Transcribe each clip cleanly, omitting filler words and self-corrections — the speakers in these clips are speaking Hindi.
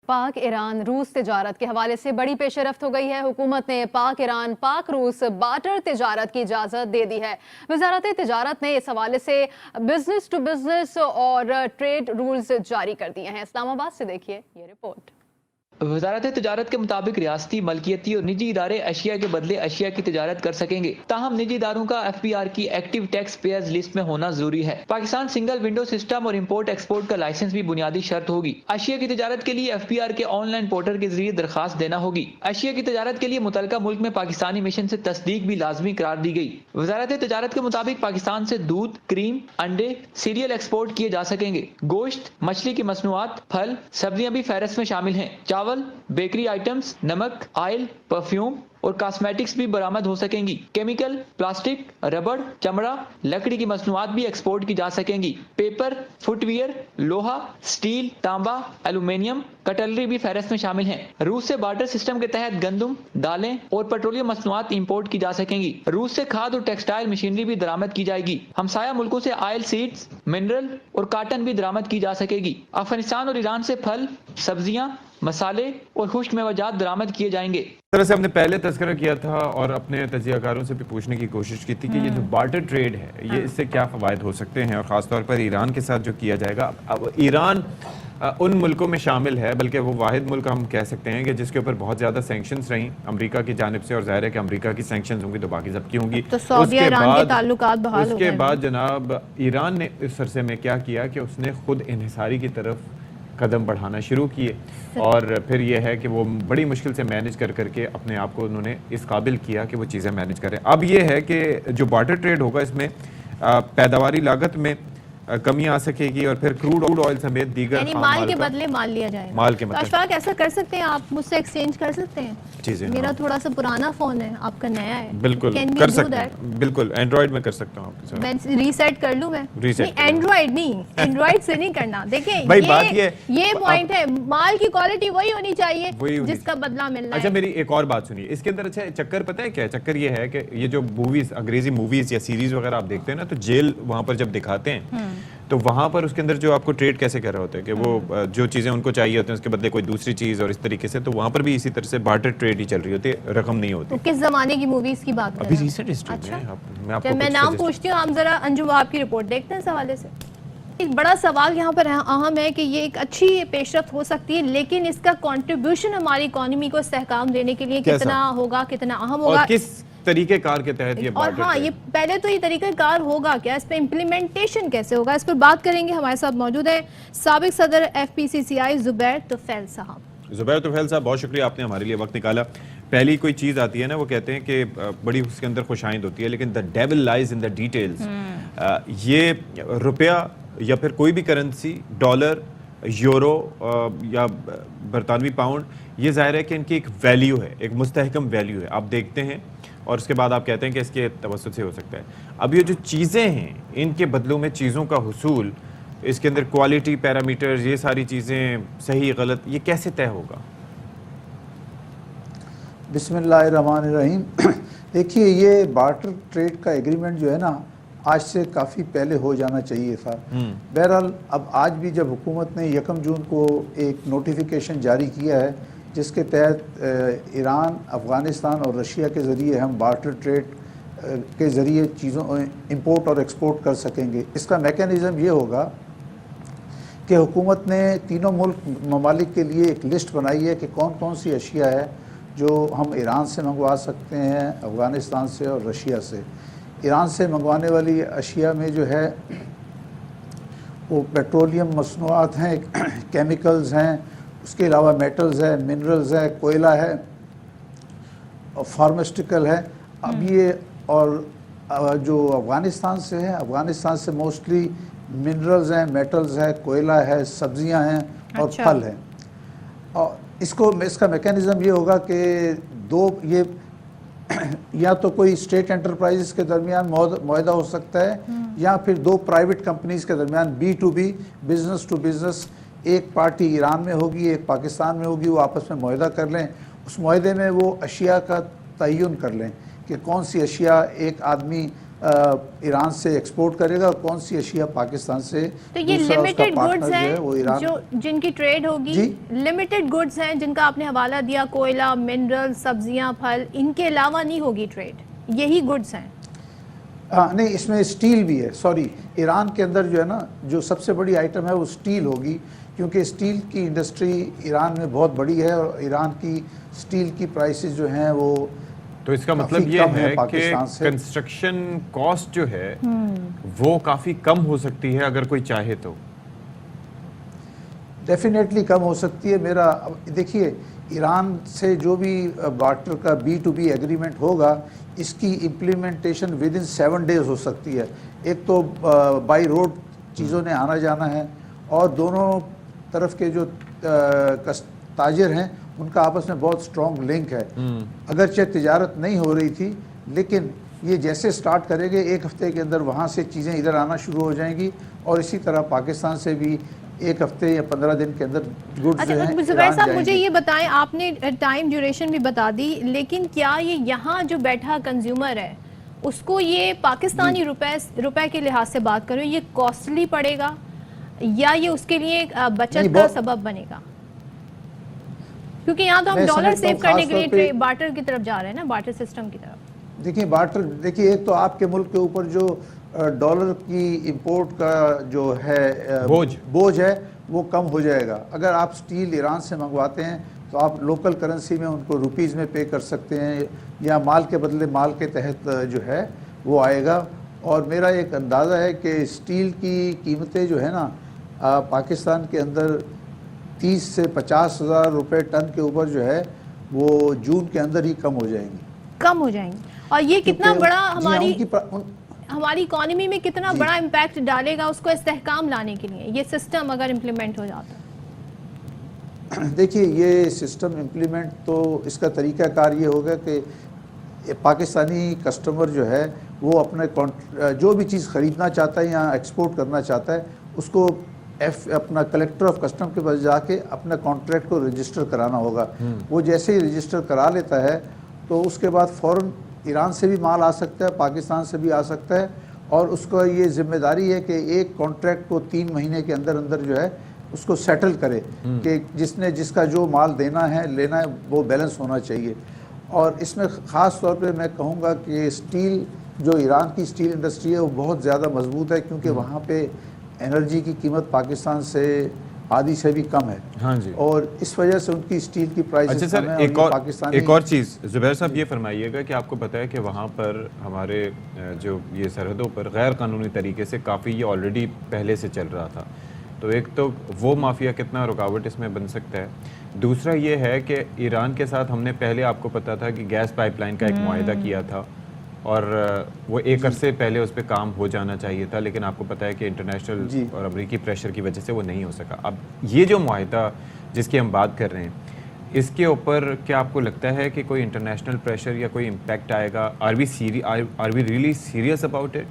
पाक ईरान रूस तिजारत के हवाले से बड़ी पेशरफ्त हो गई है। हुकूमत ने पाक ईरान पाक रूस बार्टर तिजारत की इजाज़त दे दी है। वजारत तिजारत ने इस हवाले से बिजनेस टू बिजनेस और ट्रेड रूल्स जारी कर दिए हैं। इस्लामाबाद से देखिए ये रिपोर्ट। वजारत तिजारत के मुताबिक रियासती मलकियती और निजी इदारे अशिया के बदले अशिया की तिजारत कर सकेंगे। ताहम निजी इदारों का FBR की एक्टिव टैक्स पेयर्स लिस्ट में होना जरूरी है। पाकिस्तान सिंगल विंडो सिस्टम और इम्पोर्ट एक्सपोर्ट का लाइसेंस भी बुनियादी शर्त होगी। अशिया की तिजारत के लिए FBR के ऑनलाइन पोर्टल के जरिए दरखास्त देना होगी। अशिया की तिजारत के लिए मुतलका मुल्क में पाकिस्तानी मिशन से तस्दीक भी लाजमी करार दी गई। वजारत तिजारत के मुताबिक पाकिस्तान से दूध, क्रीम, अंडे, सीरियल एक्सपोर्ट किए जा सकेंगे। गोश्त, मछली की मसनूआत, फल, सब्जियां भी फहरिस्त में शामिल हैं। चावल, बेकरी आइटम्स, नमक, ऑयल, परफ्यूम और कॉस्मेटिक्स भी बरामद हो सकेंगी। केमिकल, प्लास्टिक, रबड़, चमड़ा, लकड़ी की मसनूआत भी एक्सपोर्ट की जा सकेंगी। पेपर, फुटवियर, लोहा, स्टील, तांबा, एल्यूमिनियम, कटलरी भी फहरिस्त में शामिल हैं। रूस से बार्टर सिस्टम के तहत गंदम, दालें और पेट्रोलियम मसनूआत इंपोर्ट की जा सकेंगी। रूस से खाद और टेक्सटाइल मशीनरी भी दरामद की जाएगी। हमसाया मुल्कों से ऑयल सीड्स, मिनरल और काटन भी दरामद की जा सकेगी। अफगानिस्तान और ईरान से फल, सब्जियां, मसाले और खुश्क मेवाजात दरामद किए जाएंगे। इस तरह से हमने पहले तज़किरा किया था और अपने तजियाकारों से भी पूछने की कोशिश की थी कि ये जो बार्टर ट्रेड है ये इससे क्या फ़वायद हो सकते हैं, और ख़ासतौर पर ईरान के साथ जो किया जाएगा। अब ईरान उन मुल्कों में शामिल है, बल्कि वो वाहिद मुल्क हम कह सकते हैं कि जिसके ऊपर बहुत ज़्यादा सैंक्शंस रहीं अमेरिका की जानिब से, और ज़ाहिर है कि अमेरिका की सैंक्शंस होंगी तो बाकी सबकी होंगी। तो सऊदी ईरान के ताल्लुकात बहाल हो गए। उसके बाद जनाब ईरान ने इस अरसे में क्या किया कि उसने खुद इन्हिसारी की तरफ कदम बढ़ाना शुरू किए, और फिर यह है कि वो बड़ी मुश्किल से मैनेज कर करके अपने आप को उन्होंने इस काबिल किया कि वो चीज़ें मैनेज करें। अब ये है कि जो बार्टर ट्रेड होगा इसमें पैदावारी लागत में कमी आ सकेगी, और फिर क्रूड ऑयल समेत दीगर माल के बदले माल लिया जाएगा। माल के मतलब अशफाक ऐसा कर सकते हैं, आप मुझसे एक्सचेंज कर सकते हैं चीजें। मेरा थोड़ा सा पुराना फोन है, आपका नया है। बिल्कुल कर सकते हैं, बिल्कुल एंड्रॉइड में कर सकता हूँ आपके साथ। मैं रीसेट कर लूँ। मैं रीसेट एंड्रॉइड नहीं, एंड्रॉइड से नहीं करना। देखिए ये पॉइंट है, माल की क्वालिटी वही होनी चाहिए जिसका बदला मिलना है। अच्छा मेरी एक और बात सुनिए इसके अंदर। अच्छा चक्कर पता है क्या है? चक्कर ये है कि ये जो मूवीज, अंग्रेजी मूवीज या सीरीज वगैरह आप देखते हैं ना, तो जेल वहां पर जब दिखाते हैं तो वहां पर उसके अंदर जो आपको ट्रेड कैसे कर रहे होते हैं कि वो जो चीजें उनको चाहिए होती हैं उसके बदले कोई दूसरी चीज, और इस तरीके से, तो वहां पर भी इसी तरह से बार्टर ट्रेड ही चल रही होती है, रकम नहीं होती। तो किस जमाने की मूवीज की बात अभी रिसेंट हिस्ट्री में मैं नाम पूछती हूँ, हम जरा अंजुम आपकी रिपोर्ट देखते हैं इस हवाले से। एक बड़ा सवाल यहाँ पर अहम है कि ये एक अच्छी पेशरफ्त हो सकती है, लेकिन इसका कंट्रीब्यूशन हमारी इकोनॉमी को इस्तेहकाम देने के लिए कितना होगा, कितना अहम होगा, किस तरीके कार के तहत ये और हाँ ये पहले तो ये तरीका कार होगा क्या, इस पे इम्प्लीमेंटेशन कैसे होगा, इस पर बात करेंगे। हमारे साथ मौजूद है साबिक सदर FPCCI जुबैर तुफैल साहब। जुबैर तुफैल साहब बहुत शुक्रिया, आपने हमारे लिए वक्त निकाला। पहली कोई चीज़ आती है ना, वो कहते हैं कि बड़ी उसके अंदर खुशाइंद होती है, लेकिन the devil lies in the details. ये रुपया या फिर कोई भी करेंसी, डॉलर, यूरो या बरतानवी पाउंड, ये ज़ाहिर है कि इनकी एक वैल्यू है, एक मुस्तहकम वैल्यू है। आप देखते हैं और उसके बाद आप कहते हैं कि इसके तवस्सुत से हो सकता है। अब ये जो चीज़ें हैं इनके बदलों में चीज़ों का हुसूल, इसके अंदर क्वालिटी पैरामीटर्स, ये सारी चीज़ें सही गलत, ये कैसे तय होगा? बिस्मिल्लाहिर्रहमानिर्रहीम। देखिए ये बार्टर ट्रेड का एग्रीमेंट जो है ना, आज से काफ़ी पहले हो जाना चाहिए था। बहरहाल अब आज भी जब हुकूमत ने 1 जून को एक नोटिफिकेशन जारी किया है जिसके तहत ईरान, अफ़गानिस्तान और रशिया के ज़रिए हम बार्टर ट्रेड के ज़रिए चीज़ों इंपोर्ट और एक्सपोर्ट कर सकेंगे। इसका मेकनिज़म ये होगा कि हुकूमत ने तीनों ममालिक के लिए एक लिस्ट बनाई है कि कौन कौन सी अशिया है जो हम ईरान से मंगवा सकते हैं, अफ़गानिस्तान से और रशिया से। ईरान से मंगवाने वाली अशिया में जो है वो पेट्रोलियम मसनूआत हैं, केमिकल्स हैं, उसके अलावा मेटल्स है, मिनरल्स है, कोयला है और फार्मास्यूटिकल है। अब ये और जो अफ़गानिस्तान से है, अफ़गानिस्तान से मोस्टली मिनरल्स हैं, मेटल्स है, कोयला है, सब्जियां हैं और फल हैं। और इसका मैकेनिज़्म ये होगा कि ये या तो कोई स्टेट एंटरप्राइजेस के दरमियान मुआहदा हो सकता है, या फिर 2 प्राइवेट कंपनीज़ के दरमियान B2B, बिजनेस टू बिजनेस, एक पार्टी ईरान में होगी, एक पाकिस्तान में होगी, वो आपस में मुआहदा कर लें। उस मुआहदे में वो अशिया का तयन कर लें कि कौन सी अशिया एक आदमी ईरान से एक्सपोर्ट करेगा और कौन सी अशिया पाकिस्तान से। तो ये दूसरा उसका लिमिटेड पार्टनर गुड्स जो है वो हैं ईरान। जो जिनकी ट्रेड होगी, जी। लिमिटेड गुड्स हैं जिनका आपने हवाला दिया, कोयला, मिनरल, सब्जियां, फल, इनके अलावा नहीं होगी ट्रेड, यही गुड्स हैं। हाँ नहीं, इसमें स्टील भी है। सॉरी, ईरान के अंदर जो है ना, जो सबसे बड़ी आइटम है वो स्टील होगी, क्योंकि स्टील की इंडस्ट्री ईरान में बहुत बड़ी है और ईरान की स्टील की प्राइसेस जो हैं वो तो इसका काफी मतलब ये कम है कि पाकिस्तान से। कंस्ट्रक्शन कॉस्ट जो है वो काफी कम हो सकती है अगर कोई चाहे तो। डेफिनेटली कम हो सकती है। मेरा देखिए, ईरान से जो भी बार्टर का B2B एग्रीमेंट होगा, इसकी इम्प्लीमेंटेशन विद इन 7 डेज हो सकती है। एक तो बाई रोड चीज़ों ने आना जाना है और दोनों तरफ के जो ताजिर हैं उनका आपस में बहुत स्ट्रॉन्ग लिंक है। अगरचे तिजारत नहीं हो रही थी, लेकिन ये जैसे स्टार्ट करेंगे 1 हफ्ते के अंदर वहाँ से चीज़ें इधर आना शुरू हो जाएंगी और इसी तरह पाकिस्तान से भी 1 हफ्ते या 15 दिन के अंदर गुड्स जो हैं जुबैर ईरान साहब, मुझे जाएंगे। ये बताएं, आपने टाइम ड्यूरेशन भी बता दी, लेकिन क्या ये यहाँ जो बैठा कंज्यूमर है उसको ये पाकिस्तानी रुपए के लिहाज से बात करो, ये कॉस्टली पड़ेगा या ये उसके लिए बचत नहीं, का बहुत- सबब बनेगा? क्योंकि यहाँ तो हम मैं डॉलर समझता सेव हूँ करने खास के लिए तौर पे- बार्टर की तरफ जा रहे हैं ना, बार्टर सिस्टम की तरफ। देखिए बार्टर, देखिए एक तो आपके मुल्क के ऊपर जो डॉलर की इंपोर्ट का जो है बोझ है वो कम हो जाएगा। अगर आप स्टील ईरान से मंगवाते हैं तो आप लोकल करेंसी में उनको रुपीज़ में पे कर सकते हैं या माल के बदले माल के तहत जो है वो आएगा। और मेरा एक अंदाज़ा है कि स्टील की कीमतें जो है ना पाकिस्तान के अंदर 30 से 50 हज़ार रुपये टन के ऊपर जो है वो जून के अंदर ही कम हो जाएंगी। कम हो जाएंगे, और ये कितना क्योंकि- बड़ा जी हाँ, हमारी हमारी इकोनॉमी में कितना बड़ा इम्पैक्ट डालेगा उसको इस्तेहकाम लाने के लिए, ये सिस्टम अगर इम्प्लीमेंट हो जाता है? देखिए ये सिस्टम इम्प्लीमेंट तो इसका तरीक़ाकार ये होगा कि पाकिस्तानी कस्टमर जो है वो अपने जो भी चीज़ ख़रीदना चाहता है या एक्सपोर्ट करना चाहता है उसको अपना कलेक्टर ऑफ कस्टम के पास जाके अपना कॉन्ट्रैक्ट को रजिस्टर कराना होगा। वो जैसे ही रजिस्टर करा लेता है तो उसके बाद फ़ौरन ईरान से भी माल आ सकता है, पाकिस्तान से भी आ सकता है और उसका ये जिम्मेदारी है कि एक कॉन्ट्रैक्ट को 3 महीने के अंदर अंदर जो है उसको सेटल करे कि जिसका जो माल देना है लेना है वो बैलेंस होना चाहिए। और इसमें ख़ास तौर पे मैं कहूँगा कि स्टील जो ईरान की स्टील इंडस्ट्री है वो बहुत ज़्यादा मजबूत है, क्योंकि वहाँ पे एनर्जी की कीमत पाकिस्तान से आधी से भी कम है। हाँ जी। और इस वजह से उनकी स्टील की प्राइस अच्छा सर, एक और चीज़ जुबैर साहब ये फरमाइएगा कि आपको पता है कि वहाँ पर हमारे जो ये सरहदों पर गैर कानूनी तरीके से काफ़ी ये ऑलरेडी पहले से चल रहा था, तो एक तो वो माफिया कितना रुकावट इसमें बन सकता है, दूसरा ये है कि ईरान के साथ हमने पहले आपको पता था कि गैस पाइपलाइन का एक मुआहिदा किया था और वो एक अरसे पहले उस पर काम हो जाना चाहिए था, लेकिन आपको पता है कि इंटरनेशनल और अमरीकी प्रेशर की वजह से वो नहीं हो सका। अब ये जो मुआहिदा जिसकी हम बात कर रहे हैं, इसके ऊपर क्या आपको लगता है कि कोई इंटरनेशनल प्रेशर या कोई इम्पैक्ट आएगा? Are we really serious about it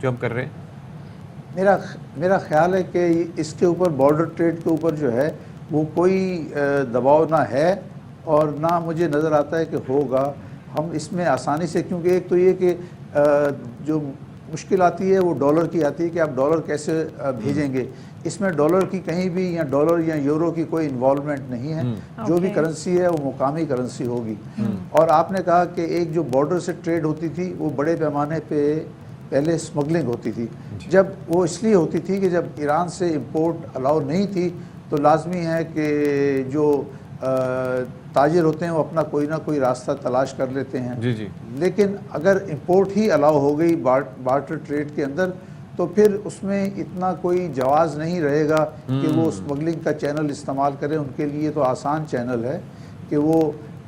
जो हम कर रहे हैं? मेरा ख्याल है कि इसके ऊपर बॉर्डर ट्रेड के ऊपर जो है वो कोई दबाव ना है और ना मुझे नज़र आता है कि होगा। हम इसमें आसानी से, क्योंकि एक तो ये कि जो मुश्किल आती है वो डॉलर की आती है कि आप डॉलर कैसे भेजेंगे। इसमें डॉलर की कहीं भी या डॉलर या यूरो की कोई इन्वॉल्वमेंट नहीं है। जो भी करेंसी है वो मुकामी करेंसी होगी। और आपने कहा कि एक जो बॉर्डर से ट्रेड होती थी वो बड़े पैमाने पे पहले स्मगलिंग होती थी। जब वो इसलिए होती थी कि जब ईरान से इंपोर्ट अलाउ नहीं थी तो लाजमी है कि जो ताजिर होते हैं वो अपना कोई ना कोई रास्ता तलाश कर लेते हैं। जी जी। लेकिन अगर इंपोर्ट ही अलाउ हो गई बार्टर ट्रेड के अंदर तो फिर उसमें इतना कोई जवाज़ नहीं रहेगा कि वो स्मगलिंग का चैनल इस्तेमाल करें। उनके लिए तो आसान चैनल है कि वो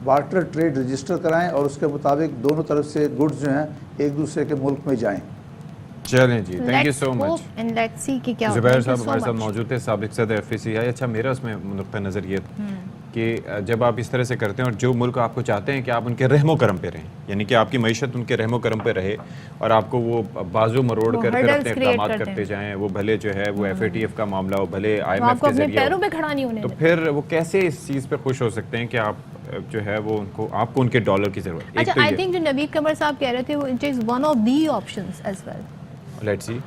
बार्टर ट्रेड रजिस्टर कराएं और उसके मुताबिक दोनों तरफ से गुड्स जो हैं एक दूसरे के मुल्क में जाएं। चलें जी, thank you so much. Zubair साहब हमारे साथ मौजूद थे, साबिक सदर FACI। अच्छा, मेरा उसमें नुक्ता नज़र ये कि जब आप इस तरह से करते हैं और जो मुल्क आपको चाहते हैं कि आप उनके रहमो करम पे रहें, यानी कि आपकी मईशत उनके रहमो करम पे रहे और आपको वो बाजू मरोड़ कर फिर अपने इक़दामात करते जाएं, वो भले जो है वो FATF का मामला हो, भले IMF के जरिए, पैरों पे खड़ा नहीं होने तो फिर वो कैसे इस चीज़ पे खुश हो सकते हैं कि आप जो है वो उनको आपको उनके डॉलर की जरूरत है। अच्छा, आई थिंक जो नवीद कमर साहब कह रहे थे वो it is one of the options as well. Let's C